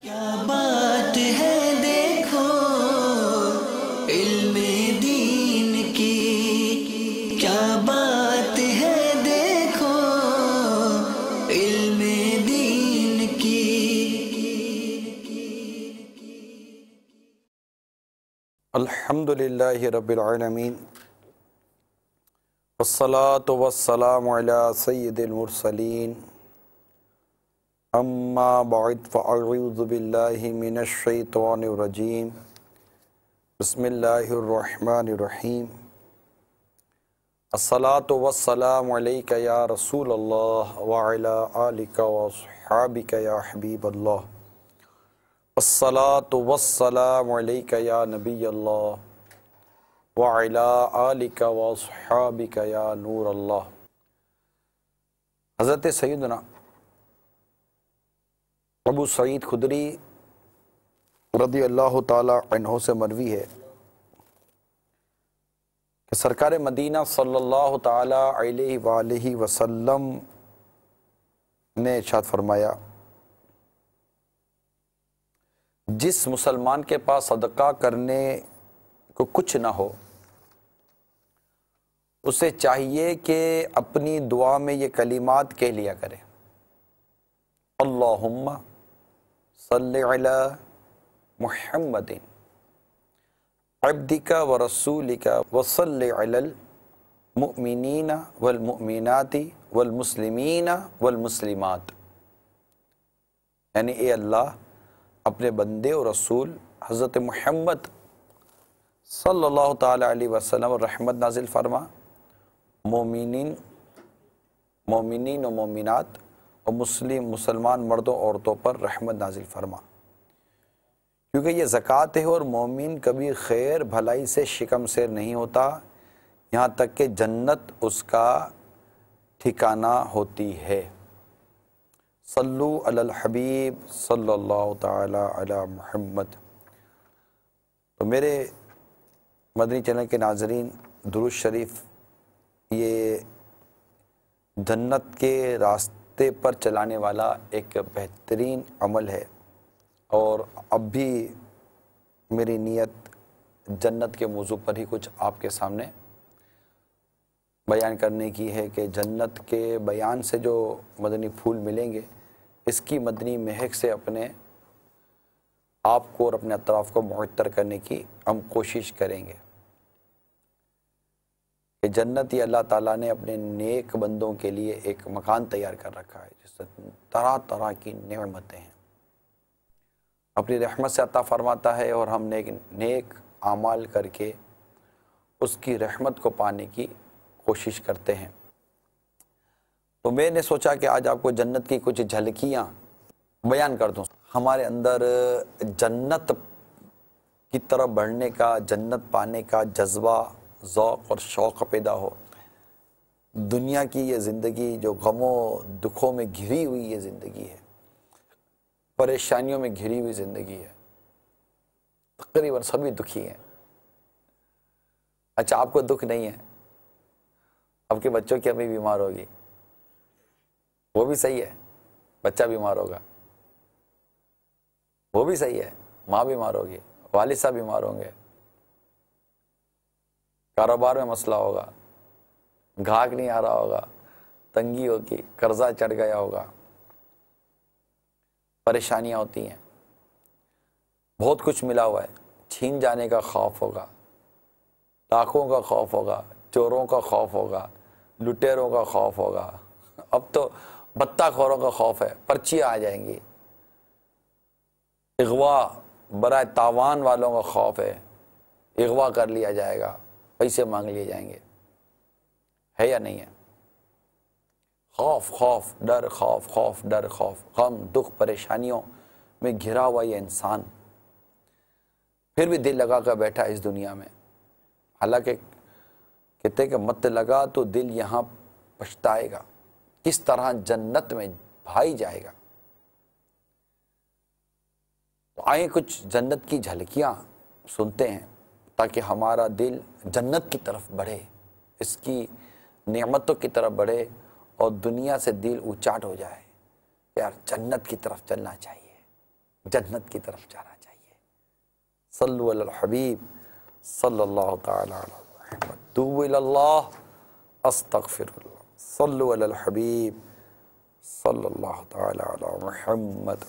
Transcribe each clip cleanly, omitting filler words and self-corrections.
کیا بات ہے دیکھو علم دین کی، کیا بات ہے دیکھو علم دین کی۔ الحمدللہ رب العالمین والصلاة والسلام علی سید المرسلین، اما بعد فاعوذ باللہ من الشیطان الرجیم، بسم اللہ الرحمن الرحیم۔ الصلاة والسلام علیک یا رسول اللہ وعلی آلک واصحابک یا حبیب اللہ، الصلاة والسلام علیک یا نبی اللہ وعلی آلک واصحابک یا نور اللہ۔ حضرت سیدنا ابو سعید خدری رضی اللہ تعالی عنہ سے مروی ہے کہ سرکار مدینہ صلی اللہ تعالی علیہ وآلہ وسلم نے ارشاد فرمایا، جس مسلمان کے پاس صدقہ کرنے کو کچھ نہ ہو، اسے چاہیے کہ اپنی دعا میں یہ کلمات کہہ لیا کرے، اللہم صلی علی محمد عبدک ورسولک وصلی علی المؤمنین والمؤمنات والمسلمین والمسلمات، یعنی اے اللہ اپنے بندے اور رسول حضرت محمد صلی اللہ تعالی علیہ وسلم اور رحمت نازل فرما، مومنین و مومنات اور مسلمان مردوں عورتوں پر رحمت نازل فرما، کیونکہ یہ زکوٰۃ ہے اور مومن کبھی خیر بھلائی سے شکم سیر نہیں ہوتا یہاں تک کہ جنت اس کا ٹھکانہ ہوتی ہے۔ صلو علی الحبیب صلی اللہ تعالی علی محمد۔ تو میرے مدنی چینل کے ناظرین، درود شریف یہ جنت کے راستے پر چلانے والا ایک بہترین عمل ہے، اور اب بھی میری نیت جنت کے موضوع پر ہی کچھ آپ کے سامنے بیان کرنے کی ہے کہ جنت کے بیان سے جو مدنی پھول ملیں گے، اس کی مدنی مہک سے اپنے آپ کو اور اپنے اطراف کو معطر کرنے کی ہم کوشش کریں گے کہ جنت یہ اللہ تعالیٰ نے اپنے نیک بندوں کے لیے ایک مکان تیار کر رکھا ہے جس میں طرح طرح کی نعمتیں ہیں، اپنی رحمت سے عطا فرماتا ہے، اور ہم نیک اعمال کر کے اس کی رحمت کو پانے کی کوشش کرتے ہیں۔ تو میں نے سوچا کہ آج آپ کو جنت کی کچھ جھلکیاں بیان کر دوں، ہمارے اندر جنت کی طرف بڑھنے کا، جنت پانے کا جذبہ، ذوق اور شوق پیدا ہو۔ دنیا کی یہ زندگی جو غموں دکھوں میں گھری ہوئی یہ زندگی ہے، پریشانیوں میں گھری ہوئی زندگی ہے، تقریباً سبھی دکھی ہیں۔ اچھا، آپ کو دکھ نہیں ہے، آپ کے بچوں کی امی بیمار ہوگی، وہ بھی صحیح ہے، بچہ بیمار ہوگا، وہ بھی صحیح ہے، ماں بیمار ہوگی، والد صاحب بیمار ہوں گے، کاروبار میں مسئلہ ہوگا، گھاک نہیں آ رہا ہوگا، تنگی ہوگی، قرضہ چڑھ گیا ہوگا، پریشانیاں ہوتی ہیں، بہت کچھ ملا ہوا ہے، چھین جانے کا خوف ہوگا، ڈاکوں کا خوف ہوگا، چوروں کا خوف ہوگا، لٹیروں کا خوف ہوگا، اب تو بتہ خوروں کا خوف ہے، پرچیاں آ جائیں گی، اغوا برائے تاوان والوں کا خوف ہے، اغوا کر لیا جائے گا، پیسے مانگ لیے جائیں گے، ہے یا نہیں ہے؟ خوف خوف ڈر، خوف خوف ڈر، خوف، غم دکھ پریشانیوں میں گھرا ہوا یہ انسان پھر بھی دل لگا کر بیٹھا اس دنیا میں، حالانکہ کہتے کہ مت لگا تو دل یہاں پچھتائے گا، کس طرح جنت میں بھائی جائے گا۔ تو آئیں کچھ جنت کی جھلکیاں سنتے ہیں تاکہ ہمارا دل جنت کی طرف بڑھے، اس کی نعمتوں کی طرف بڑھے، اور دنیا سے دل اچاٹ ہو جائے، یار جنت کی طرف چلنا چاہیے، جنت کی طرف جانا چاہیے۔ صلو علی الحبیب صلی اللہ تعالی علی محمد، توبوا الی اللہ استغفر اللہ، صلو علی الحبیب صلی اللہ تعالی علی محمد۔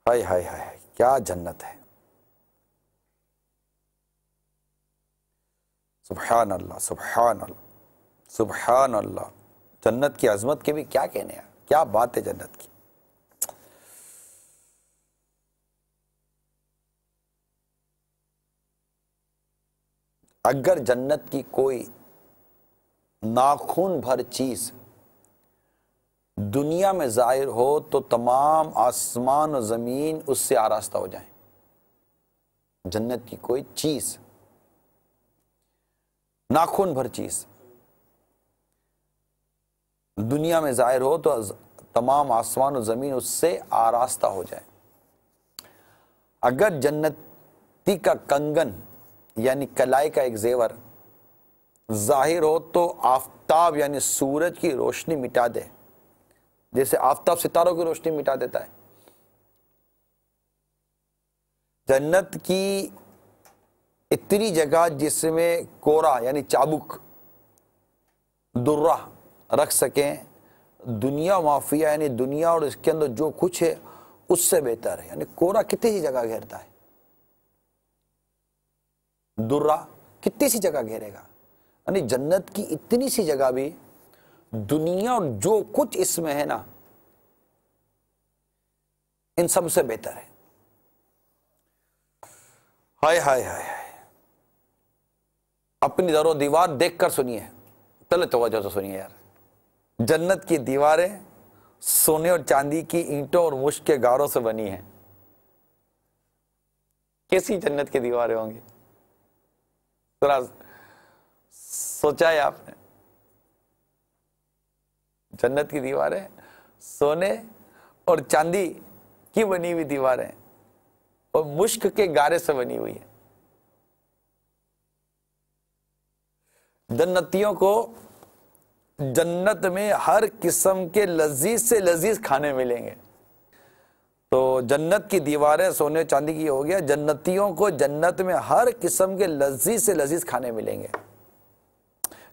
ہائے ہائے ہائے، کیا جنت ہے، سبحان اللہ سبحان اللہ سبحان اللہ۔ جنت کی عظمت کے بھی کیا کہنے ہیں، کیا بات ہے جنت کی۔ اگر جنت کی کوئی ناخن بھر چیز دنیا میں ظاہر ہو تو تمام آسمان و زمین اس سے آراستہ ہو جائیں۔ جنت کی کوئی چیز، ناخن بھر چیز دنیا میں ظاہر ہو تو تمام آسمان و زمین اس سے آراستہ ہو جائے۔ اگر جنتی کا کنگن یعنی کلائی کا ایک زیور ظاہر ہو تو آفتاب یعنی سورج کی روشنی مٹا دے، جیسے آفتاب ستاروں کی روشنی مٹا دیتا ہے۔ جنت کی اتنی جگہ جس میں کورا یعنی چابک درہ رکھ سکیں، دنیا مافیا یعنی دنیا اور اس کے اندر جو کچھ ہے اس سے بہتر ہے۔ یعنی کورا کتنی سی جگہ گھیرتا ہے، درہ کتنی سی جگہ گھیرے گا، یعنی جنت کی اتنی سی جگہ بھی دنیا اور جو کچھ اس میں ہے نا ان سب سے بہتر ہے۔ ہائے ہائے ہائے، اپنی در و دیوار دیکھ کر سنیے، چلے توجہ سے سنیے یار۔ جنت کی دیواریں سونے اور چاندی کی اینٹوں اور مشک کے گاروں سے بنی ہیں۔ کیسی جنت کی دیواریں ہوں گی، ذرا سوچا ہے آپ نے؟ جنت کی دیواریں سونے اور چاندی کی بنی ہوئی دیواریں اور مشک کے گارے سے بنی ہوئی ہیں۔ جنتیوں کو جنت میں ہر قسم کے لذیذ سے لذیذ کھانے ملیں گے۔ تو جنت کی دیواریں سونے چاندی کی ہو گیا، جنتیوں کو جنت میں ہر قسم کے لذیذ سے لذیذ کھانے ملیں گے،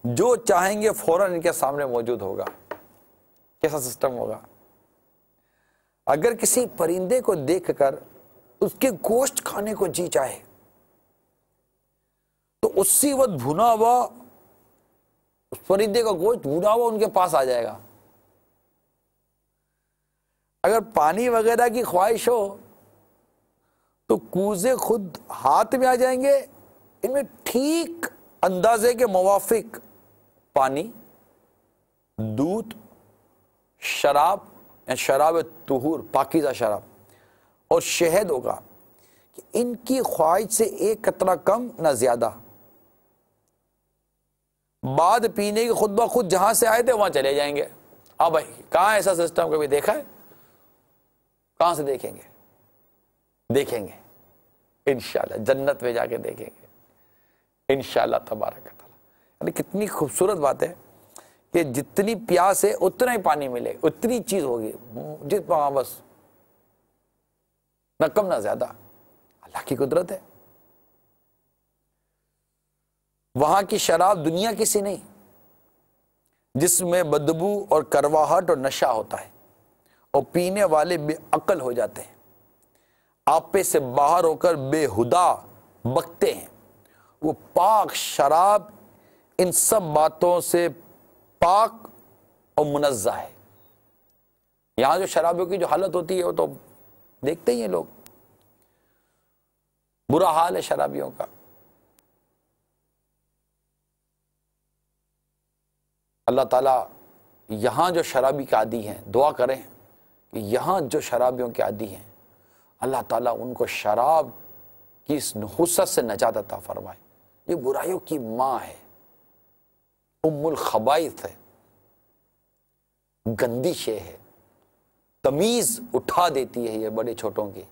جو چاہیں گے فوراً ان کے سامنے موجود ہوگا۔ کیسا سسٹم ہوگا؟ اگر کسی پرندے کو دیکھ کر اس کے گوشت کھانے کو جی چاہے تو اسی وقت بھنا ہوا اس پرندے کا گوشت بھنا ہوا ان کے پاس آ جائے گا۔ اگر پانی وغیرہ کی خواہش ہو تو کوزے خود ہاتھ میں آ جائیں گے، ان میں ٹھیک اندازے کے موافق پانی، دودھ، شراب شراب طہور پاکیزہ شراب اور شہد ہوگا کہ ان کی خواہش سے ایک قطرہ کم نہ زیادہ۔ بعد پینے کی خود بخود جہاں سے آئے تھے وہاں چلے جائیں گے۔ اب بھائی کہاں ایسا سسٹم کبھی دیکھا ہے؟ کہاں سے دیکھیں گے؟ دیکھیں گے انشاءاللہ، جنت میں جا کے دیکھیں گے انشاءاللہ تبارک تعالیٰ۔ یعنی کتنی خوبصورت بات ہے کہ جتنی پیاس ہے اتنا ہی پانی ملے، اتنی چیز ہوگی، جتنا بس نہ کم نہ زیادہ۔ اللہ کی قدرت ہے۔ وہاں کی شراب دنیا کی سی نہیں جس میں بدبو اور کرواہٹ اور نشہ ہوتا ہے اور پینے والے بے عقل ہو جاتے ہیں، آپے سے باہر ہو کر بے ہدا بکتے ہیں۔ وہ پاک شراب ان سب باتوں سے پاک اور منزہ ہے۔ یہاں جو شرابیوں کی جو حالت ہوتی ہے وہ تو دیکھتے ہی ہیں لوگ، برا حال ہے شرابیوں کا۔ اللہ تعالیٰ یہاں جو شرابی کے عادی ہیں، دعا کریں کہ یہاں جو شرابیوں کے عادی ہیں اللہ تعالیٰ ان کو شراب کی اس نحوست سے نجات عطا فرمائے۔ یہ برائیوں کی ماں ہے، ام الخبائث ہے، گندی شے ہے، تمیز اٹھا دیتی ہے یہ بڑے چھوٹوں کی،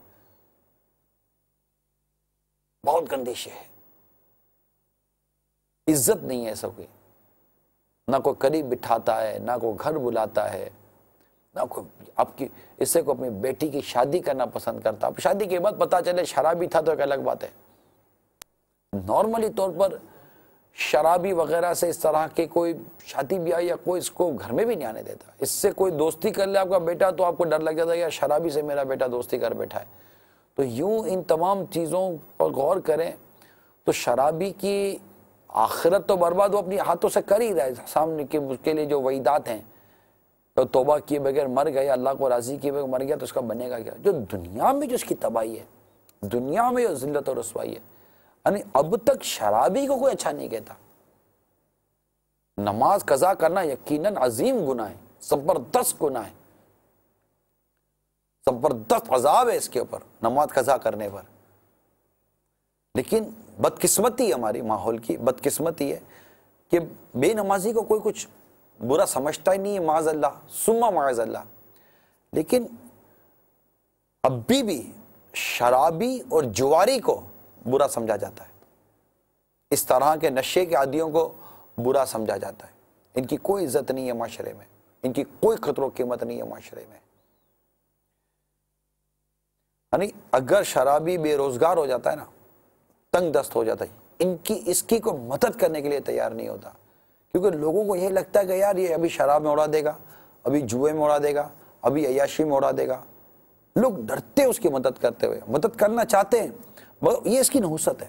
بہت گندی شے ہے، عزت نہیں ہے ایسا کوئی، نہ کوئی قریب بٹھاتا ہے، نہ کوئی گھر بلاتا ہے، آپ کی اس سے کو اپنی بیٹی کی شادی کرنا پسند کرتا، اب شادی کے بعد پتا چلے شرابی تھا تو ایک الگ بات ہے۔ نارملی طور پر شرابی وغیرہ سے اس طرح کے کوئی شادی بیاہ یا کوئی اس کو گھر میں بھی نہیں آنے دیتا۔ اس سے کوئی دوستی کر لے آپ کا بیٹا تو آپ کو ڈر لگ جاتا ہے یا شرابی سے میرا بیٹا دوستی کر بیٹھا ہے۔ تو یوں ان تمام چیزوں پر غور کریں تو شرابی کی آخرت تو برباد وہ اپنی ہاتھوں سے کر ہی رہا ہے، سامنے کے اس کے لیے جو وعیدات ہیں، تو توبہ کیے بغیر مر گیا، اللہ کو راضی کیے بغیر مر گیا تو اس کا بنے گا کیا؟ جو دنیا میں جو اس کی تباہی ہے، دنیا میں جو ذلت اور رسوائی ہے، یعنی اب تک شرابی کو کوئی اچھا نہیں کہتا۔ نماز قضا کرنا یقیناً عظیم گناہ ہے، زبردست گناہ ہے، زبردست عذاب ہے اس کے اوپر نماز قضا کرنے پر۔ لیکن بدقسمتی ہماری ماحول کی بدقسمتی ہے کہ بے نمازی کو کوئی کچھ برا سمجھتا ہی نہیں ہے، معاذ اللہ ثم معاذ اللہ۔ لیکن اب بھی شرابی اور جواری کو برا سمجھا جاتا ہے، اس طرح کے نشے کے عادیوں کو برا سمجھا جاتا ہے۔ ان کی کوئی عزت نہیں ہے معاشرے میں، ان کی کوئی قدر و قیمت نہیں ہے معاشرے میں۔ یعنی اگر شرابی بے روزگار ہو جاتا ہے نا، تنگ دست ہو جاتا ہے، اس کی کوئی مدد کرنے کے لیے تیار نہیں ہوتا، کیونکہ لوگوں کو یہ لگتا ہے کہ یار یہ ابھی شراب میں اڑا دے گا، ابھی جوئے میں اڑا دے گا، ابھی عیاشی میں اڑا دے گا۔ لوگ ڈرتے ہیں اس کی مدد کرتے ہوئے، مدد کرنا چاہتے ہیں، یہ اس کی نحوست ہے۔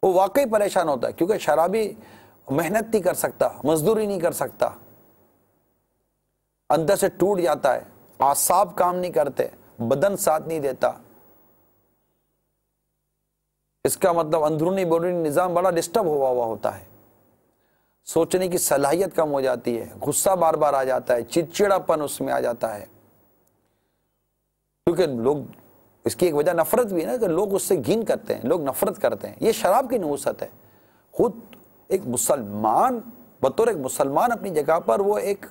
وہ واقعی پریشان ہوتا ہے کیونکہ شرابی محنت نہیں کر سکتا، مزدوری نہیں کر سکتا، اندر سے ٹوٹ جاتا ہے، اعصاب کام نہیں کرتے، بدن ساتھ نہیں دیتا، اس کا مطلب اندرونی بیرونی نظام بڑا ڈسٹرب ہوا ہوتا ہے، سوچنے کی صلاحیت کم ہو جاتی ہے، غصہ بار بار آ جاتا ہے، چڑچڑاپن اس میں آ جاتا ہے، کیونکہ لوگ اس کی ایک وجہ نفرت بھی ہے نا، کہ لوگ اس سے گھن کرتے ہیں، لوگ نفرت کرتے ہیں۔ یہ شراب کی نحوست ہے۔ خود ایک مسلمان بطور ایک مسلمان اپنی جگہ پر وہ ایک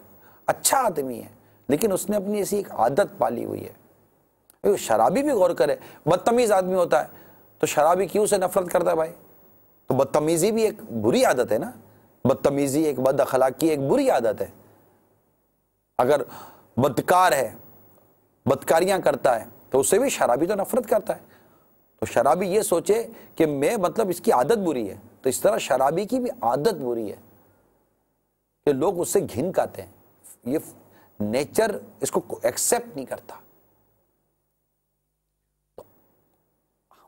اچھا آدمی ہے، لیکن اس نے اپنی ایسی ایک عادت پالی ہوئی ہے۔ شرابی بھی غور کرے، بدتمیز آدمی ہوتا ہے تو شرابی کیوں سے نفرت کرتا ہے بھائی؟ تو بدتمیزی بھی ایک بری عادت ہے نا، بدتمیزی ایک بد اخلاقی ایک بری عادت ہے۔ اگر بدکار ہے، بدکاریاں کرتا ہے تو اس سے بھی شرابی تو نفرت کرتا ہے۔ تو شرابی یہ سوچے کہ میں مطلب اس کی عادت بری ہے، تو اس طرح شرابی کی بھی عادت بری ہے کہ لوگ اس سے گھن کھاتے ہیں، یہ نیچر اس کو ایکسیپٹ نہیں کرتا۔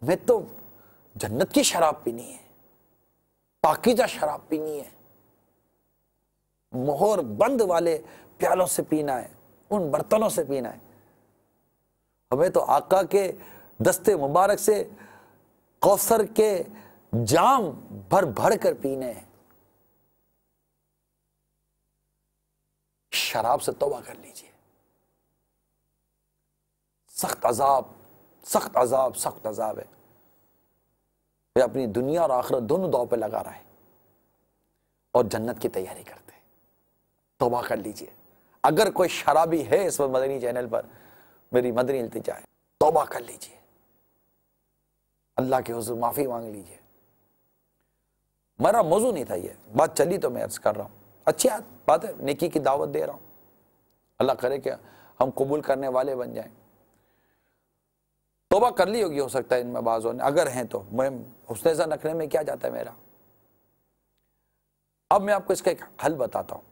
ہمیں تو جنت کی شراب پینی ہے، پاکیزہ شراب پینی ہے، مہر بند والے پیالوں سے پینا ہے، ان برتنوں سے پینا ہے۔ ہمیں تو آقا کے دستے مبارک سے کوثر کے جام بھر بھر کر پینے ہیں۔ شراب سے توبہ کر لیجئے، سخت عذاب سخت عذاب سخت عذاب ہے، یہ اپنی دنیا اور آخرت دونوں داؤ پہ لگا رہا ہے اور جنت کی تیاری کرتے ہیں۔ توبہ کر لیجئے۔ اگر کوئی شرابی ہے اس وقت مدنی چینل پر، میری مدنی التجا ہے، توبہ کر لیجئے، اللہ کے حضور معافی مانگ لیجئے۔ میرا موضوع نہیں تھا، یہ بات چلی تو میں عرض کر رہا ہوں، اچھی بات ہے، نیکی کی دعوت دے رہا ہوں، اللہ کرے کہ ہم قبول کرنے والے بن جائیں۔ توبہ کر لی ہوگی ہو سکتا ہے ان میں بعضوں نے، اگر ہیں تو میں حسن زن رکھنے میں کیا جاتا ہے میرا۔ اب میں آپ کو اس کا ایک حل بتاتا ہوں۔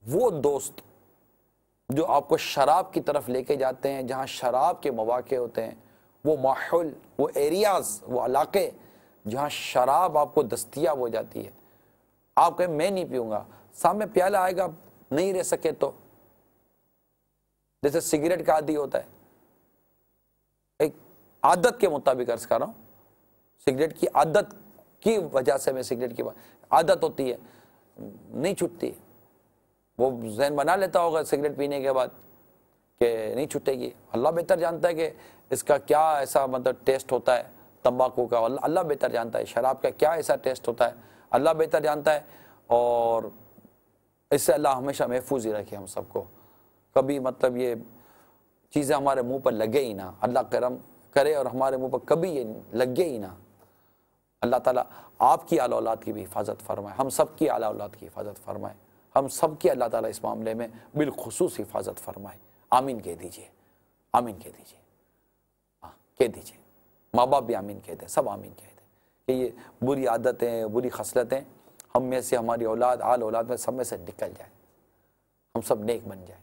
وہ دوست جو آپ کو شراب کی طرف لے کے جاتے ہیں، جہاں شراب کے مواقع ہوتے ہیں، وہ ماحول، وہ ایریاز، وہ علاقے جہاں شراب آپ کو دستیاب ہو جاتی ہے، آپ کہیں میں نہیں پیوں گا، سامنے پیالہ آئے گا نہیں رہ سکے تو، جیسے سگریٹ کا عادی ہوتا ہے، ایک عادت کے مطابق عرض کر رہا ہوں، سگریٹ کی عادت کی وجہ سے میں سگریٹ کی عادت ہوتی ہے، نہیں چھٹتی، وہ ذہن بنا لیتا ہوگا سگریٹ پینے کے بعد کہ نہیں چھٹے گی، اللہ بہتر جانتا ہے کہ اس کا کیا ایسا مطلب ٹیسٹ ہوتا ہے تمباکو کا، اللہ بہتر جانتا ہے شراب کا کیا ایسا ٹیسٹ ہوتا ہے، اللہ بہتر جانتا ہے، اور اس سے اللہ ہمیشہ محفوظ ہی رکھے ہم سب کو، کبھی مطلب یہ چیزیں ہمارے منہ پر لگے ہی نہ، اللہ کرم کرے اور ہمارے منہ پر کبھی یہ لگے ہی نہ۔ اللہ تعالیٰ آپ کی آل اولاد کی بھی حفاظت فرمائے، ہم سب کی آل اولاد کی حفاظت فرمائے، ہم سب کی اللہ تعالیٰ اس معاملے میں بالخصوص حفاظت فرمائے. آمین کہہ دیجئے, آمین کہہ دیجئے, ہاں کہہ دیجئے. ماں باپ بھی آمین کہتے ہیں, سب آمین کہتے ہیں کہ یہ بری عادتیں, بری خصلتیں ہم میں سے, ہماری اولاد, آل اولاد میں سب میں سے نکل جائیں, ہم سب نیک بن جائیں.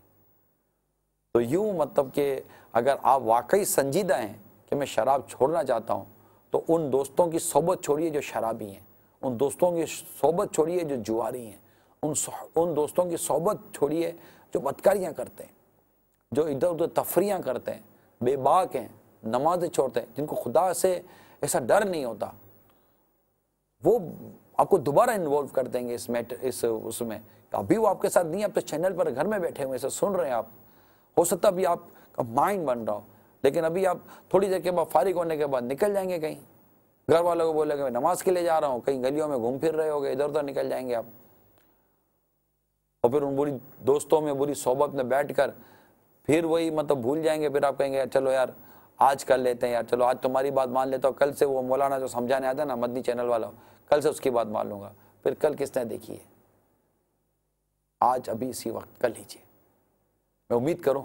تو یوں مطلب کہ اگر آپ واقعی سنجیدہ ہیں کہ میں شراب چھوڑنا چاہتا ہوں, تو ان دوستوں کی صحبت چھوڑیے جو شرابی ہیں, ان دوستوں کی صحبت چھوڑیے جو جواری ہیں, ان دوستوں کی صحبت چھوڑیے جو بدکاریاں کرتے ہیں, جو ادھر ادھر تفریحاں کرتے ہیں, بے باک ہیں, نمازیں چھوڑتے ہیں, جن کو خدا سے ایسا ڈر نہیں ہوتا. وہ آپ کو دوبارہ انوالو کر دیں گے اس میں. ابھی وہ آپ کے ساتھ نہیں, آپ تو چینل پر گھر میں بیٹھے ہوئے, اسے سن رہے ہیں آپ. ہو سکتا ابھی آپ کا مائنڈ بن رہا ہو, لیکن ابھی آپ تھوڑی دیر کے بعد فارغ ہونے کے بعد نکل جائیں گے کہیں. گھر والوں کو بولے کہ میں نماز کے لیے جا رہا ہوں, کہیں گلیوں میں گھوم پھر رہے ہو گے, ادھر ادھر نکل جائیں گے آپ. اور پھر ان بری دوستوں میں, بری صحبت میں بیٹھ کر پھر وہی مطلب بھول جائیں گے. پھر آپ کہیں گے چلو یار آج کر لیتے ہیں, یار چلو آج تمہاری بات مان لیتا ہوں, کل سے وہ مولانا جو سمجھانے آتا ہے نا مدنی چینل والا, کل سے اس کی بات مان لوں گا. پھر کل کس نے دیکھی ہے؟ آج ابھی اسی وقت کر لیجیے. میں امید کروں,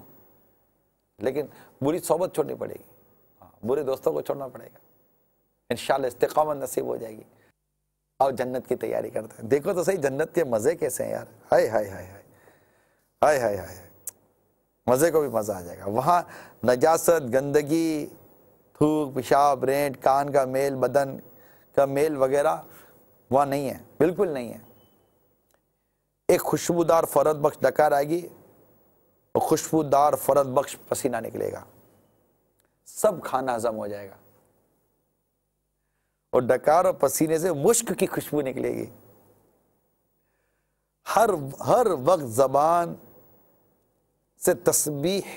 لیکن بری صحبت چھوڑنی پڑے گی, برے دوستوں کو چھوڑنا پڑے گا. انشاءاللہ استقامت نصیب ہو جائے گی. اور جنت کی تیاری کرتے ہیں. دیکھو تو صحیح جنت کے مزے کیسے ہیں یار. ہائے ہائے ہائے ہائے ہائے ہائے ہائے, مزے کو بھی مزہ آ جائے گا. وہاں نجاست, گندگی, تھوک, پیشاب, رینٹ, کان کا میل, بدن کا میل وغیرہ وہاں نہیں ہے, بالکل نہیں ہے. ایک خوشبودار فرد بخش ڈکار آئے گی, اور خوشبودار فرد بخش پسینہ نکلے گا, سب کھانا ہضم ہو جائے گا. اور ڈکار اور پسینے سے مشک کی خوشبو نکلے گی. ہر وقت زبان سے تسبیح,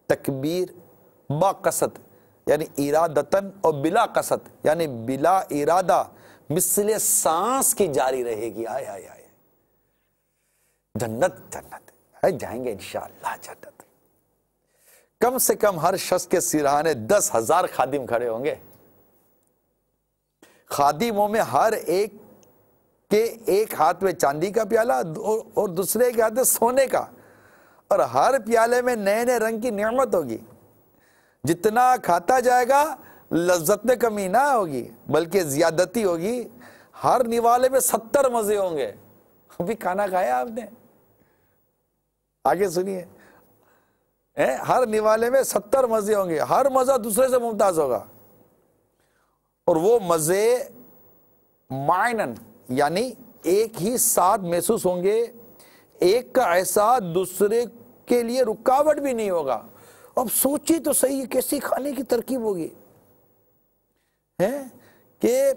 تکبیر با قصد یعنی ارادتن, اور بلا قصد یعنی بلا ارادہ مثل سانس کی جاری رہے گی. آئے آئے آئے, جنت جنت ہے, جائیں گے انشاءاللہ جنت. کم سے کم ہر شخص کے سرہانے 10,000 خادم کھڑے ہوں گے. خادموں میں ہر ایک کے ایک ہاتھ میں چاندی کا پیالہ اور دوسرے کے ہاتھ میں سونے کا, اور ہر پیالے میں نئے نئے رنگ کی نعمت ہوگی. جتنا کھاتا جائے گا لذت میں کمی نہ ہوگی بلکہ زیادتی ہوگی. ہر نوالے میں 70 مزے ہوں گے. ابھی کھانا کھایا آپ نے؟ آگے سنیے, ہر نوالے میں 70 مزے ہوں گے, ہر مزہ دوسرے سے ممتاز ہوگا. اور وہ مزے معنن یعنی ایک ہی ساتھ محسوس ہوں گے, ایک کا احساس دوسرے کے لیے رکاوٹ بھی نہیں ہوگا. اب سوچی تو صحیح, کیسی کھانے کی ترکیب ہوگی کہ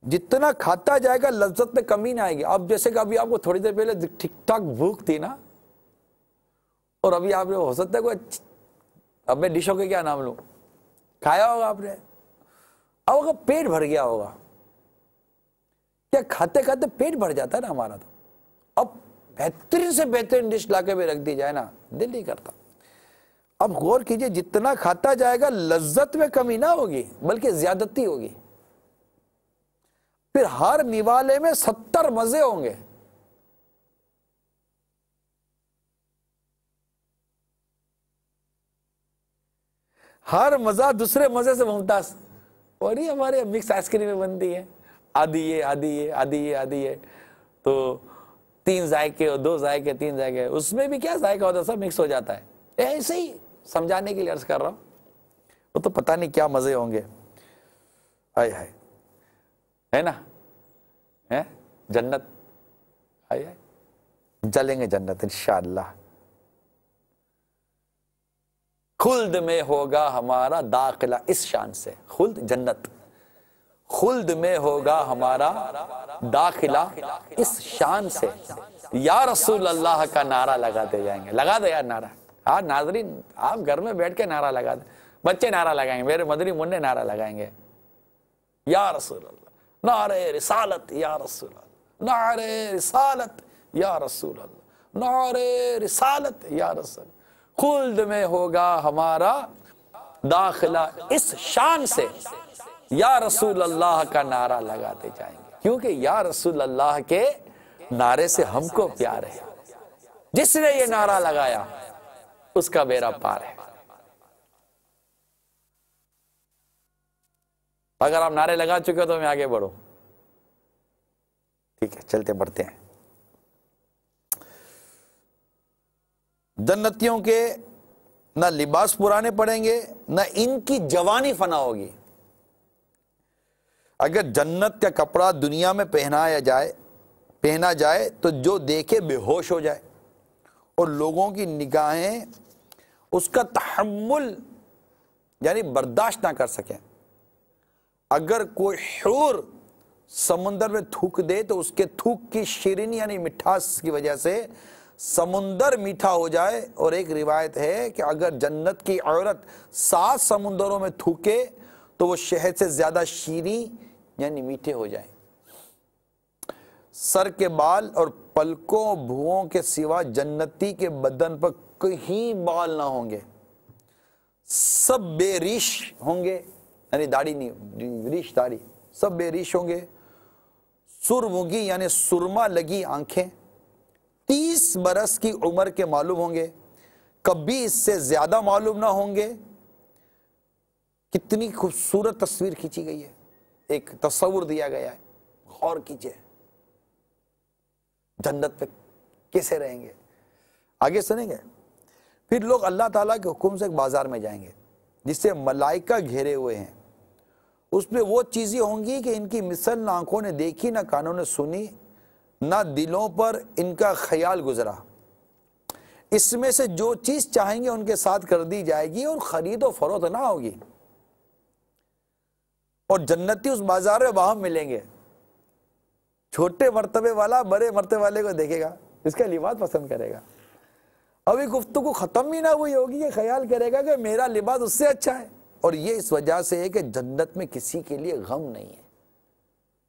جتنا کھاتا جائے گا لذت میں کمی نہ آئے گی. اب جیسے کہ ابھی آپ کو تھوڑی دیر پہلے ٹھیک ٹھاک بھوک تھی نا, اور ابھی آپ نے ہو سکتا ہے کوئی, اب میں ڈشوں کے کیا نام لوں, کھایا ہوگا آپ نے, اب اگر پیٹ بھر گیا ہوگا. کیا کھاتے کھاتے پیٹ بھر جاتا ہے نا ہمارا, تو اب بہترین سے بہترین ڈش لا کے بھی رکھ دی جائے نا, دل نہیں کرتا. اب غور کیجئے, جتنا کھاتا جائے گا لذت میں کمی نہ ہوگی بلکہ زیادتی ہوگی. پھر ہر نوالے میں 70 مزے ہوں گے. ہر مزہ دوسرے مزے سے ممتاز. اور یہ ہمارے مکس آئس کریم میں بنتی ہے, آدھی یہ آدھی یہ آدھی یہ آدھی یہ, تو 3 ذائقے اور 2 ذائقے 3 ذائقے, اس میں بھی کیا ذائقہ ہوتا ہے, سب مکس ہو جاتا ہے. ایسے ہی سمجھانے کے لیے عرض کر رہا ہوں, وہ تو پتہ نہیں کیا مزے ہوں گے. آئے ہائے, ہے نا, ہے جنت, آئے ہائے, جلیں گے جنت انشاءاللہ. خلد میں ہوگا ہمارا داخلہ اس شان سے, خلد جنت, خلد میں ہوگا ہمارا داخلہ اس شان سے, یا رسول اللہ کا نعرہ لگاتے جائیں گے. لگا دے یار نعرہ. ہاں ناظرین, آپ گھر میں بیٹھ کے نعرہ لگا دیں, بچے نعرہ لگائیں گے, میرے مدنی منع نعرہ لگائیں گے, یا رسول اللہ, نعرہ رسالت یا رسول اللہ, نعرہ رسالت یا رسول اللہ, نعرہ رسالت یا رسول اللہ. خلد میں ہوگا ہمارا داخلہ اس شان سے, یا رسول اللہ کا نعرہ لگاتے جائیں گے, کیونکہ یا رسول اللہ کے نعرے سے ہم کو پیار ہے، جس نے یہ نعرہ لگایا اس کا بیڑا پار ہے۔ اگر آپ نعرے لگا چکے ہو تو میں آگے بڑھو، ٹھیک ہے، چلتے بڑھتے ہیں۔ جنتیوں کے نہ لباس پرانے پڑیں گے، نہ ان کی جوانی فنا ہوگی۔ اگر جنت کا کپڑا دنیا میں پہنا جائے تو جو دیکھے بے ہوش ہو جائے اور لوگوں کی نگاہیں اس کا تحمل یعنی برداشت نہ کر سکیں۔ اگر کوئی حور سمندر میں تھوک دے تو اس کے تھوک کی شیرینی یعنی مٹھاس کی وجہ سے سمندر میٹھا ہو جائے، اور ایک روایت ہے کہ اگر جنت کی عورت 7 سمندروں میں تھوکے تو وہ شہد سے زیادہ شیریں یعنی میٹھے ہو جائیں۔ سر کے بال اور پلکوں بھوؤں کے سوا جنتی کے بدن پر کہیں بال نہ ہوں گے، سب بے ریش ہوں گے، یعنی داڑھی نہیں، ریش داڑھی، سب بے ریش ہوں گے۔ سرمگی یعنی سرما لگی آنکھیں، 30 برس کی عمر کے معلوم ہوں گے، کبھی اس سے زیادہ معلوم نہ ہوں گے۔ کتنی خوبصورت تصویر کھینچی گئی ہے، ایک تصور دیا گیا ہے، غور کیجئے جنت پہ کیسے رہیں گے۔ آگے سنیں گے، پھر لوگ اللہ تعالیٰ کے حکم سے ایک بازار میں جائیں گے جس سے ملائکہ گھیرے ہوئے ہیں، اس میں وہ چیزیں ہوں گی کہ ان کی مثل نہ آنکھوں نے دیکھی، نہ کانوں نے سنی، نہ دلوں پر ان کا خیال گزرا۔ اس میں سے جو چیز چاہیں گے ان کے ساتھ کر دی جائے گی، اور خرید و فروخت نہ ہوگی، اور جنتی اس بازار میں باہم ملیں گے۔ چھوٹے مرتبے والا بڑے مرتبے والے کو دیکھے گا، اس کا لباس پسند کرے گا۔ ابھی گفتگو ختم ہی نہ ہوئی ہوگی، یہ خیال کرے گا کہ میرا لباس اس سے اچھا ہے، اور یہ اس وجہ سے ہے کہ جنت میں کسی کے لیے غم نہیں ہے۔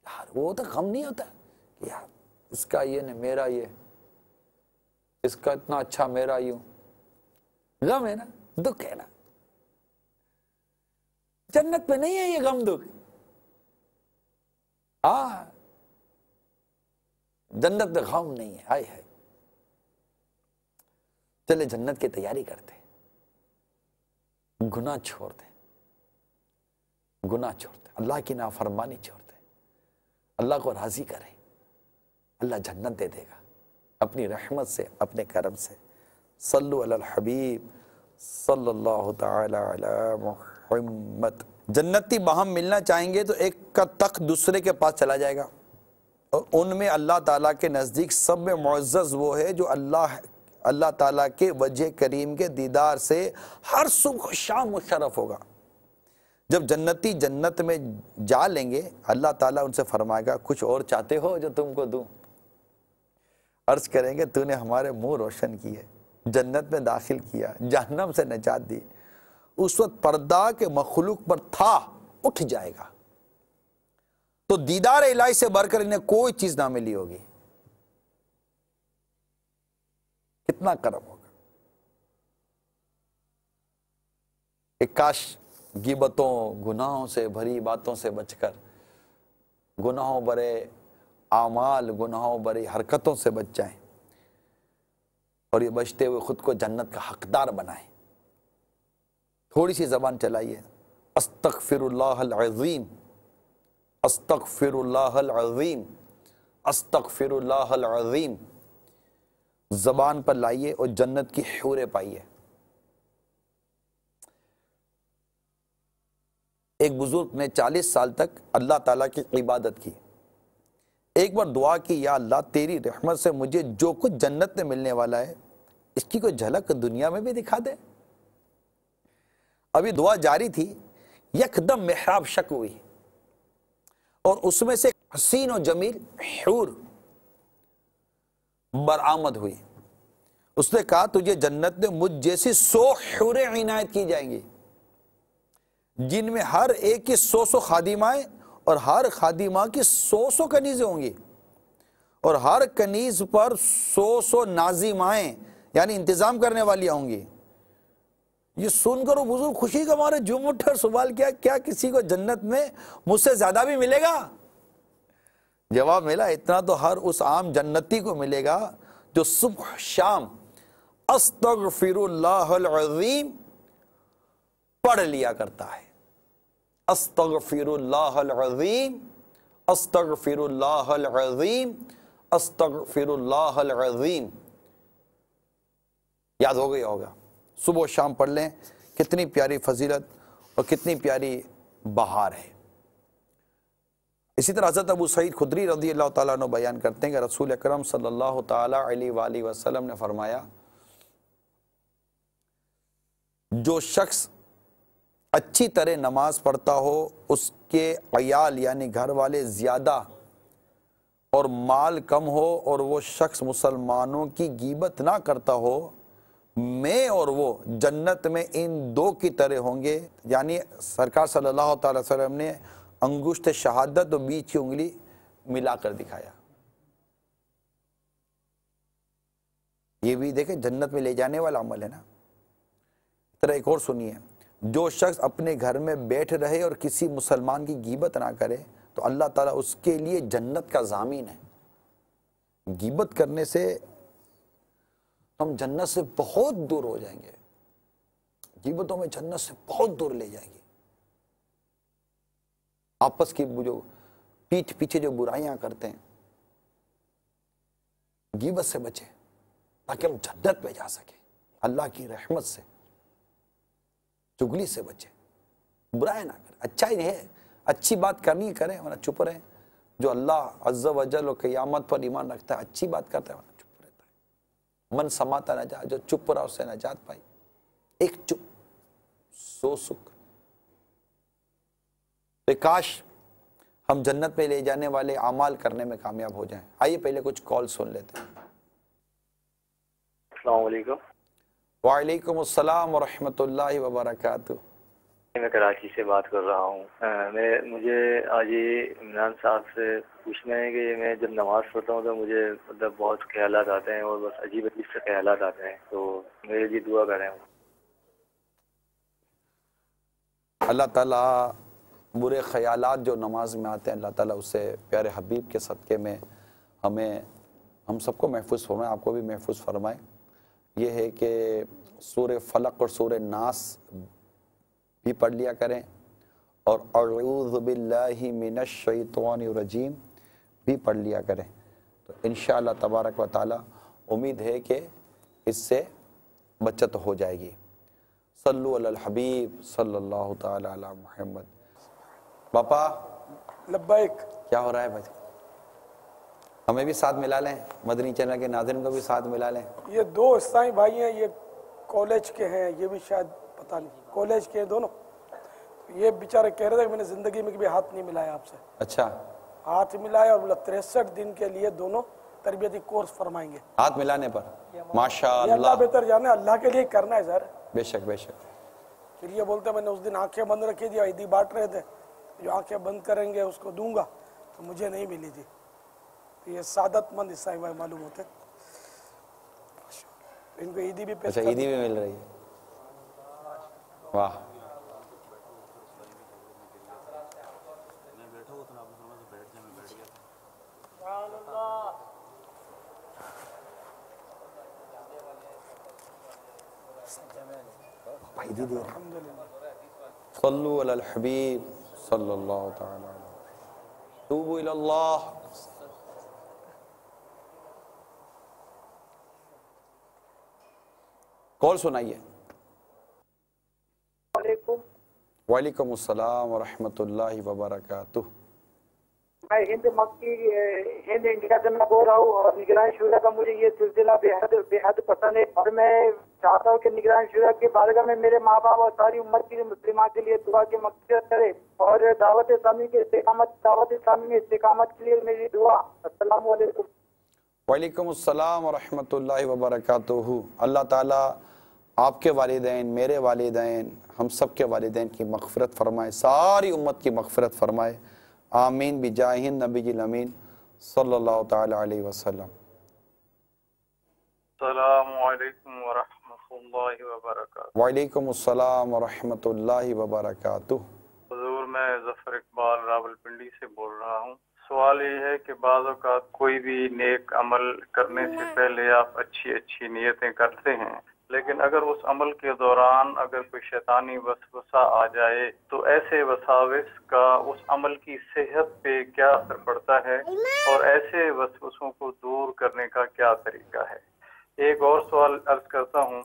یار وہ تو غم نہیں ہوتا کہ یار اس کا یہ نہیں، میرا یہ، اس کا اتنا اچھا، میرا یوں۔ غم ہے نا، دکھ ہے نا۔ جنت میں نہیں ہے یہ غم دکھ۔ جنت میں غم نہیں ہے، ہائے ہائے۔ چلے جنت کی تیاری کرتے، گناہ چھوڑتے، گناہ چھوڑتے، اللہ کی نافرمانی چھوڑتے، اللہ کو راضی کریں، اللہ جنت دے دے گا اپنی رحمت سے، اپنے کرم سے۔ صلو علی الحبیب صلی اللہ تعالی علی محمد۔ جنتی باہم ملنا چاہیں گے تو ایک کا تخت دوسرے کے پاس چلا جائے گا، اور ان میں اللہ تعالیٰ کے نزدیک سب میں معزز وہ ہے جو اللہ تعالیٰ کے وجہ کریم کے دیدار سے ہر صبح و شام مشرف ہوگا۔ جب جنتی جنت میں جا لیں گے، اللہ تعالیٰ ان سے فرمائے گا، کچھ اور چاہتے ہو جو تم کو دوں؟ عرض کریں گے، تو نے ہمارے منہ روشن کیے، جنت میں داخل کیا، جہنم سے نجات دی۔ اس وقت پردہ کے مخلوق پر تھا اٹھ جائے گا، تو دیدار الہی سے بڑھ کر انہیں کوئی چیز نہ ملی ہوگی۔ کتنا کرم ہوگا کہ کاش غیبتوں گناہوں سے بھری باتوں سے بچ کر، گناہوں بھرے اعمال، گناہوں بھری حرکتوں سے بچ جائیں، اور یہ بچتے ہوئے خود کو جنت کا حقدار بنائیں۔ تھوڑی سی زبان چلائیے، استغفر اللہ العظیم، استغفر اللہ العظیم، استغفر اللہ العظیم، زبان پر لائیے اور جنت کی حوریں پائیے۔ ایک بزرگ نے 40 سال تک اللہ تعالیٰ کی عبادت کی، ایک بار دعا کی، یا اللہ تیری رحمت سے مجھے جو کچھ جنت میں ملنے والا ہے اس کی کوئی جھلک دنیا میں بھی دکھا دے۔ ابھی دعا جاری تھی، یکدم محراب شک ہوئی، اور اس میں سے حسین و جمیل حور برآمد ہوئی۔ اس نے کہا، تجھے جنت میں مجھ جیسی 100 حوریں عنایت کی جائیں گی، جن میں ہر ایک کی 100 خادمائیں، اور ہر خادمہ کی 100 کنیزیں ہوں گی، اور ہر کنیز پر 100 ناظمائیں یعنی انتظام کرنے والی ہوں گی۔ یہ سن کر وہ بزرگ خوشی کا مارے جھوم اٹھے اور سوال کیا، کیا کسی کو جنت میں مجھ سے زیادہ بھی ملے گا؟ جواب ملا، اتنا تو ہر اس عام جنتی کو ملے گا جو صبح شام استغفر اللہ العظیم پڑھ لیا کرتا ہے۔ استغفر اللہ العظیم، استغفر اللہ العظیم، استغفر اللہ العظیم۔ یاد ہو گیا ہوگا، صبح و شام پڑھ لیں، کتنی پیاری فضیلت اور کتنی پیاری بہار ہے۔ اسی طرح حضرت ابو سعید خدری رضی اللہ تعالیٰ عنہ بیان کرتے ہیں کہ رسول اکرم صلی اللہ تعالیٰ علیہ وآلہ وسلم نے فرمایا، جو شخص اچھی طرح نماز پڑھتا ہو، اس کے عیال یعنی گھر والے زیادہ اور مال کم ہو، اور وہ شخص مسلمانوں کی غیبت نہ کرتا ہو، میں اور وہ جنت میں ان دو کی طرح ہوں گے۔ یعنی سرکار صلی اللہ تعالی وسلم نے انگشت شہادت اور بیچ کی انگلی ملا کر دکھایا۔ یہ بھی دیکھیں جنت میں لے جانے والا عمل ہے نا۔ طرح ایک اور سنیے، جو شخص اپنے گھر میں بیٹھ رہے اور کسی مسلمان کی غیبت نہ کرے تو اللہ تعالیٰ اس کے لیے جنت کا ضامن ہے۔ غیبت کرنے سے ہم جنت سے بہت دور ہو جائیں گے، غیبتوں میں جنت سے بہت دور لے جائیں گے۔ آپس کی جو پیٹھ پیچھے جو برائیاں کرتے ہیں، غیبت سے بچیں تاکہ ہم جنت میں جا سکیں اللہ کی رحمت سے۔ چگلی سے بچیں، برائے نہ کریں، اچھا ہی ہے، اچھی بات کرنی کریں ورنہ چپ رہیں۔ جو اللہ عز و جل و قیامت پر ایمان رکھتا ہے اچھی بات کرتا ہے ورنہ چپ رہتا ہے۔ من سماتا نجات، جو چپ رہا اس سے نجات پائی۔ ایک چپ سو سکھ۔ کاش ہم جنت میں لے جانے والے اعمال کرنے میں کامیاب ہو جائیں۔ آئیے پہلے کچھ کال سن لیتے ہیں۔ السلام علیکم۔ وعلیکم السلام ورحمۃ اللہ وبرکاتہ۔ میں کراچی سے بات کر رہا ہوں۔ مجھے آج یہ عمران صاحب سے پوچھنا ہے کہ میں جب نماز پڑھتا ہوں تو مجھے مطلب بہت خیالات آتے ہیں اور بس عجیب عجیب سے خیالات آتے ہیں، تو میرے لیے دعا کریں۔ اللہ تعالیٰ برے خیالات جو نماز میں آتے ہیں اللہ تعالیٰ اسے پیارے حبیب کے صدقے میں ہم سب کو محفوظ فرمائے، آپ کو بھی محفوظ فرمائے۔ یہ ہے کہ سورہ فلق اور سورہ ناس بھی پڑھ لیا کریں، اور اعوذ باللہ من الشیطان الرجیم بھی پڑھ لیا کریں، تو انشاءاللہ تبارک و تعالی امید ہے کہ اس سے بچت ہو جائے گی۔ صلو علی الحبیب صلی اللہ تعالی علی محمد۔ باپا لبیک۔ کیا ہو رہا ہے بھائی؟ ہمیں بھی ساتھ ملا لیں، مدنی چینل کے ناظرین کو بھی ساتھ ملا لیں۔ یہ دو عیسائی بھائی ہیں، یہ کالج کے ہیں، یہ بھی شاید پتہ نہیں کالج کے ہیں دونوں۔ یہ بیچارے کہہ رہے تھے کہ میں نے زندگی میں کبھی ہاتھ نہیں ملایا آپ سے۔ اچھا، ہاتھ ملایا اور بولا 63 دن کے لیے دونوں تربیتی کورس فرمائیں گے۔ ہاتھ ملانے پر ماشاء یہ اللہ اللہ، بہتر جانے، اللہ کے لیے کرنا ہے سر۔ بے شک بے شک۔ پھر یہ بولتے ہیں میں نے اس دن آنکھیں بند رکھی تھی، عیدی بانٹ رہے تھے، جو آنکھیں بند کریں گے اس کو دوں گا، تو مجھے نہیں ملی تھی۔ یہ سعادت مند عیسائی بھائی معلوم ہوتے ہیں۔ ان کو عیدی بھی پیش اچھا، عیدی بھی مل رہی ہے، واہ۔ صلو علی الحبیب صلی اللہ تعالی علیہ وسلم۔ توبوا الی اللہ۔ کال سنائیے۔ وعلیکم السلام ورحمۃ اللہ وبرکاتہ۔ میں ہند مکی ہند انڈیا سے میں بول رہا ہوں، اور نگران شورا کا مجھے یہ سلسلہ بے حد پسند ہے، اور میں چاہتا ہوں کہ نگران شورا کی بارگاہ میں میرے ماں باپ اور ساری امت کی مسلمان کے لیے دعا کی مغفرت کرے، اور دعوت اسلامی کے اسلامی میں استقامت کے لیے میری دعا۔ السلام علیکم۔ وعلیکم السلام ورحمۃ اللہ وبرکاتہ۔ اللہ تعالیٰ آپ کے والدین، میرے والدین، ہم سب کے والدین کی مغفرت فرمائے، ساری امت کی مغفرت فرمائے، آمین بجاہ النبی الامین صلی اللہ تعالی علیہ وسلم۔ السلام علیکم ورحمۃ اللہ وبرکاتہ۔ وعلیکم السلام ورحمۃ اللہ وبرکاتہ۔ حضور میں ظفر اقبال راولپنڈی سے بول رہا ہوں۔ سوال یہ ہے کہ بعض اوقات کوئی بھی نیک عمل کرنے سے پہلے آپ اچھی اچھی نیتیں کرتے ہیں، لیکن اگر اس عمل کے دوران اگر کوئی شیطانی وسوسہ آ جائے تو ایسے وساوس کا اس عمل کی صحت پہ کیا اثر پڑتا ہے اور ایسے وسوسوں کو دور کرنے کا کیا طریقہ ہے؟ ایک اور سوال عرض کرتا ہوں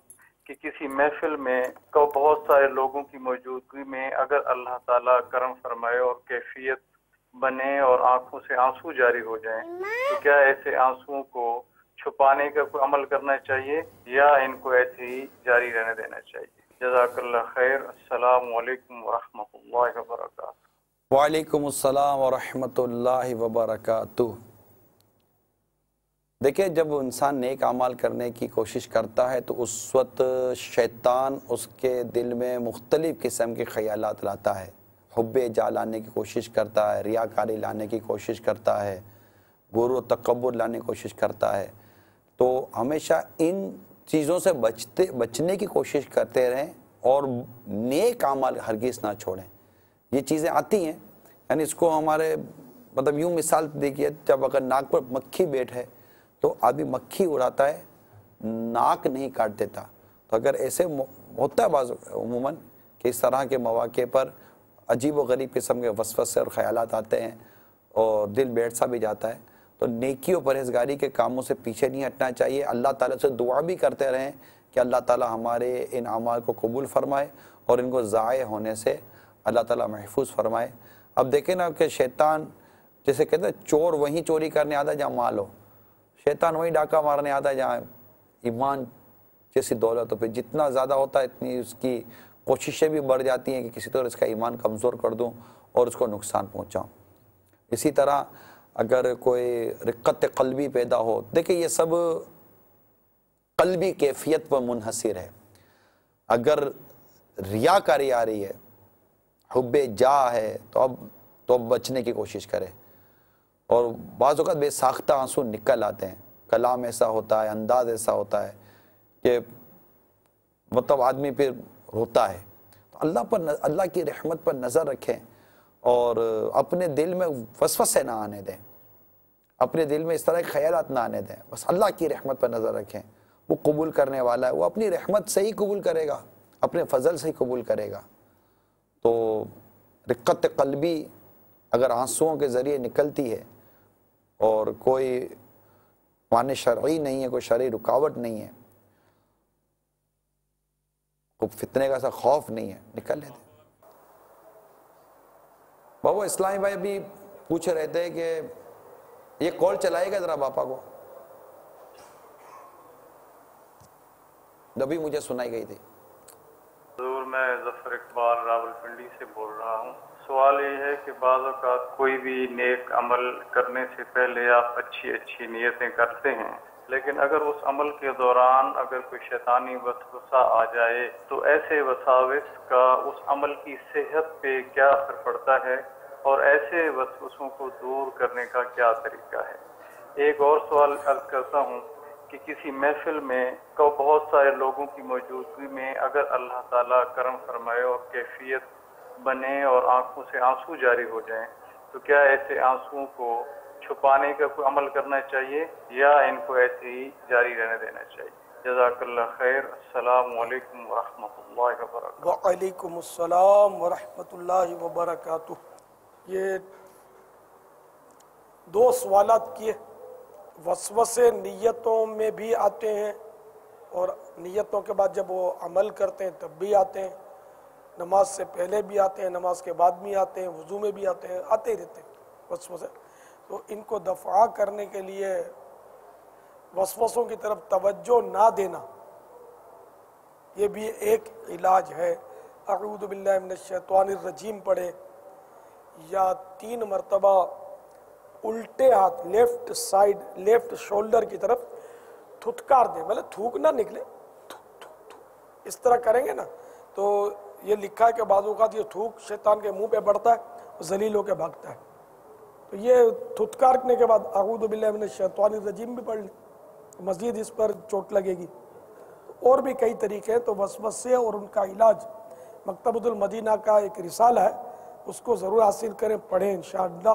کہ کسی محفل میں بہت سارے لوگوں کی موجودگی میں اگر اللہ تعالیٰ کرم فرمائے اور کیفیت بنے اور آنکھوں سے آنسو جاری ہو جائیں تو کیا ایسے آنسوؤں کو چھپانے کا کوئی عمل کرنا چاہیے یا ان کو ایسے ہی جاری رہنے دینا چاہیے؟ جزاک اللہ خیر۔ السلام علیکم ورحمۃ اللہ وبرکاتہ۔ وعلیکم السلام ورحمۃ اللہ وبرکاتہ۔ دیکھیں، جب انسان نیک اعمال کرنے کی کوشش کرتا ہے تو اس وقت شیطان اس کے دل میں مختلف قسم کے خیالات لاتا ہے، حب جاہ لانے کی کوشش کرتا ہے، ریاکاری لانے کی کوشش کرتا ہے، غرور و تکبر لانے کی کوشش کرتا ہے۔ تو ہمیشہ ان چیزوں سے بچنے کی کوشش کرتے رہیں اور نیک اعمال ہرگز نہ چھوڑیں۔ یہ چیزیں آتی ہیں، یعنی اس کو ہمارے یوں مثال دیکھیے، جب اگر ناک پر مکھی بیٹھے تو آدمی مکھی اڑاتا ہے، ناک نہیں کاٹ دیتا۔ تو اگر ایسے ہوتا ہے بعض عموماً کہ اس طرح کے مواقع پر عجیب و غریب قسم کے وسوسے اور خیالات آتے ہیں اور دل بیٹھ سا بھی جاتا ہے، تو نیکی و پرہیزگاری کے کاموں سے پیچھے نہیں ہٹنا چاہیے۔ اللہ تعالیٰ سے دعا بھی کرتے رہیں کہ اللہ تعالیٰ ہمارے ان اعمال کو قبول فرمائے اور ان کو ضائع ہونے سے اللہ تعالیٰ محفوظ فرمائے۔ اب دیکھیں نا کہ شیطان جیسے کہتے ہیں چور وہیں چوری کرنے آتا ہے جہاں مال ہو، شیطان وہیں ڈاکہ مارنے آتا ہے جہاں ایمان جیسی دولت ہو۔ پہ جتنا زیادہ ہوتا ہے اتنی اس کی کوششیں بھی بڑھ جاتی ہیں کہ کسی طرح اس کا ایمان کمزور کر دوں اور اس کو نقصان پہنچاؤں۔ اسی طرح اگر کوئی رقت قلبی پیدا ہو، دیکھیں یہ سب قلبی کیفیت پر منحصر ہے۔ اگر ریاکاری آ رہی ہے، حب جاہ ہے، تو اب بچنے کی کوشش کرے۔ اور بعض اوقات بے ساختہ آنسو نکل آتے ہیں، کلام ایسا ہوتا ہے، انداز ایسا ہوتا ہے کہ آدمی پھر روتا ہے۔ تو اللہ کی رحمت پر نظر رکھیں اور اپنے دل میں وسوسے نہ آنے دیں، اپنے دل میں اس طرح کے خیالات نہ آنے دیں، بس اللہ کی رحمت پر نظر رکھیں۔ وہ قبول کرنے والا ہے، وہ اپنی رحمت سے ہی قبول کرے گا، اپنے فضل سے ہی قبول کرے گا۔ تو رقت قلبی اگر آنسوؤں کے ذریعے نکلتی ہے اور کوئی معنی شرعی نہیں ہے، کوئی شرعی رکاوٹ نہیں ہے، کوئی فتنے کا ایسا خوف نہیں ہے، نکل لیتے۔ بابا اسلامی بھائی بھی پوچھ رہے تھے کہ یہ کال چلائے گا ذرا باپا کو، ابھی مجھے سنائی گئی تھی۔ حضور، میں ظفر اقبال راولپنڈی سے بول رہا ہوں۔ سوال یہ ہے کہ بعض اوقات کوئی بھی نیک عمل کرنے سے پہلے آپ اچھی اچھی نیتیں کرتے ہیں، لیکن اگر اس عمل کے دوران اگر کوئی شیطانی وسوسہ آ جائے تو ایسے وساوس کا اس عمل کی صحت پہ کیا اثر پڑتا ہے اور ایسے وسوسوں کو دور کرنے کا کیا طریقہ ہے؟ ایک اور سوال عرض کرتا ہوں کہ کسی محفل میں بہت سارے لوگوں کی موجودگی میں اگر اللہ تعالیٰ کرم فرمائے اور کیفیت بنے اور آنکھوں سے آنسو جاری ہو جائیں تو کیا ایسے آنسوؤں کو چھپانے کا کوئی عمل کرنا چاہیے یا ان کو ایسے ہی جاری رہنے دینا چاہیے؟ جزاک اللہ خیر۔ السلام علیکم ورحمۃ اللہ وبرکاتہ۔ وعلیکم السلام ورحمۃ اللہ وبرکاتہ۔ یہ دو سوالات کیے۔ وسوسے نیتوں میں بھی آتے ہیں اور نیتوں کے بعد جب وہ عمل کرتے ہیں تب بھی آتے ہیں، نماز سے پہلے بھی آتے ہیں، نماز کے بعد بھی آتے ہیں، وضو میں بھی آتے ہیں، آتے ہی رہتے ہیں وسوسے۔ تو ان کو دفع کرنے کے لیے وسوسوں کی طرف توجہ نہ دینا، یہ بھی ایک علاج ہے۔ اعوذ باللہ من الشیطان الرجیم پڑھے یا 3 مرتبہ الٹے ہاتھ لیفٹ سائیڈ لیفٹ شولڈر کی طرف تھتکار دیں، مطلب تھوک نہ نکلے، اس طرح کریں گے نا تو یہ لکھا ہے کہ بعض اوقات یہ تھوک شیطان کے منہ پہ بڑھتا ہے، ذلیل ہو کے بھاگتا ہے۔ تو یہ تھتکارنے کے بعد اعوذ باللہ من الشیطان الرجیم بھی پڑھ لیں، مزید اس پر چوٹ لگے گی۔ اور بھی کئی طریقے ہیں۔ تو وسوسے اور ان کا علاج مکتبۃ المدینہ کا ایک رسالہ ہے، اس کو ضرور حاصل کریں، پڑھیں انشاءاللہ،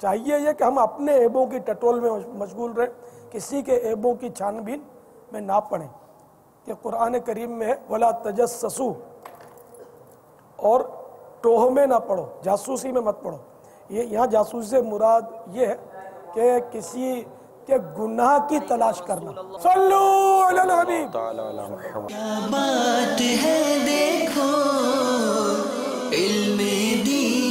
چاہیے یہ کہ ہم اپنے عیبوں کی ٹٹول میں مشغول رہیں، کسی کے عیبوں کی چھان بین میں نہ پڑیں، کہ قرآن کریم میں ہے وَلَا تَجَسَّسُوا، اور ٹوہ میں نہ پڑھو، جاسوسی میں مت پڑھو۔ یہ یہاں جاسوسی سے مراد یہ ہے کہ کسی کے گناہ کی تلاش کرنا۔ صلو علی الحبیب۔ کیا بات ہے دیکھو علم دین